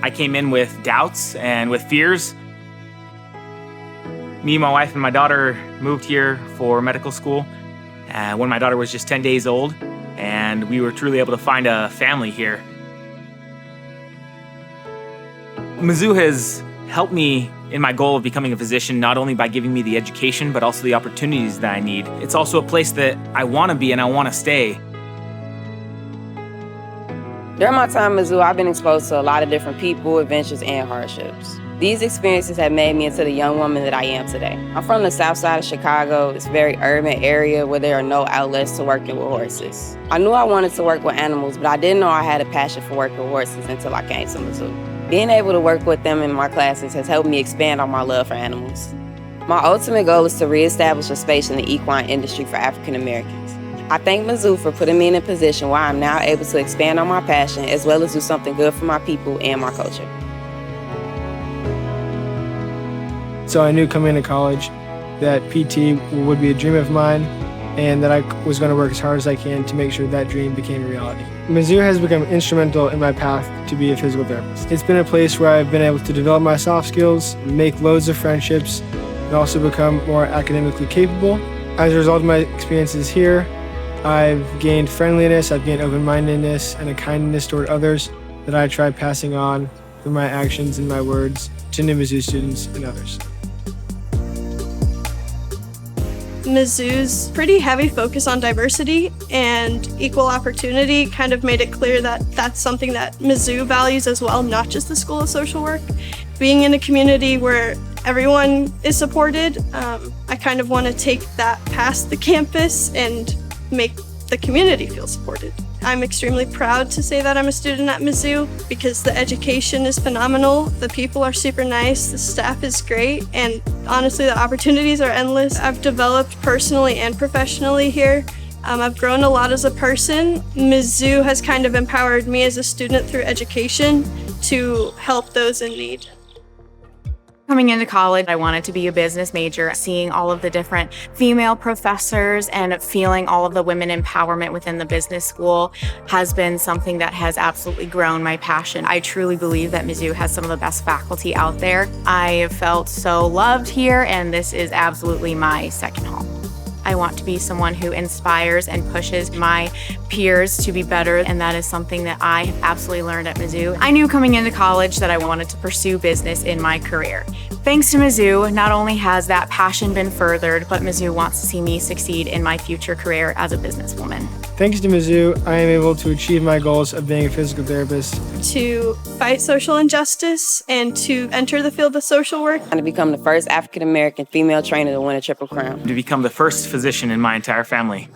I came in with doubts and with fears. Me, my wife, and my daughter moved here for medical school when my daughter was just 10 days old, and we were truly able to find a family here. Mizzou has helped me in my goal of becoming a physician, not only by giving me the education, but also the opportunities that I need. It's also a place that I want to be and I want to stay. During my time at Mizzou, I've been exposed to a lot of different people, adventures, and hardships. These experiences have made me into the young woman that I am today. I'm from the south side of Chicago. It's a very urban area where there are no outlets to working with horses. I knew I wanted to work with animals, but I didn't know I had a passion for working with horses until I came to Mizzou. Being able to work with them in my classes has helped me expand on my love for animals. My ultimate goal is to reestablish a space in the equine industry for African Americans. I thank Mizzou for putting me in a position where I'm now able to expand on my passion as well as do something good for my people and my culture. So I knew coming into college that PT would be a dream of mine and that I was going to work as hard as I can to make sure that dream became a reality. Mizzou has become instrumental in my path to be a physical therapist. It's been a place where I've been able to develop my soft skills, make loads of friendships, and also become more academically capable. As a result of my experiences here, I've gained friendliness, I've gained open-mindedness, and a kindness toward others that I try passing on through my actions and my words to new Mizzou students and others. Mizzou's pretty heavy focus on diversity and equal opportunity kind of made it clear that that's something that Mizzou values as well, not just the School of Social Work. Being in a community where everyone is supported, I kind of want to take that past the campus and make the community feel supported. I'm extremely proud to say that I'm a student at Mizzou because the education is phenomenal, the people are super nice, the staff is great, and honestly the opportunities are endless. I've developed personally and professionally here. I've grown a lot as a person. Mizzou has kind of empowered me as a student through education to help those in need. Coming into college, I wanted to be a business major. Seeing all of the different female professors and feeling all of the women empowerment within the business school has been something that has absolutely grown my passion. I truly believe that Mizzou has some of the best faculty out there. I have felt so loved here, and this is absolutely my second home. I want to be someone who inspires and pushes my peers to be better, and that is something that I have absolutely learned at Mizzou. I knew coming into college that I wanted to pursue business in my career. Thanks to Mizzou, not only has that passion been furthered, but Mizzou wants to see me succeed in my future career as a businesswoman. Thanks to Mizzou, I am able to achieve my goals of being a physical therapist. To fight social injustice and to enter the field of social work. And to become the first African American female trainer to win a Triple Crown. To become the first physician in my entire family.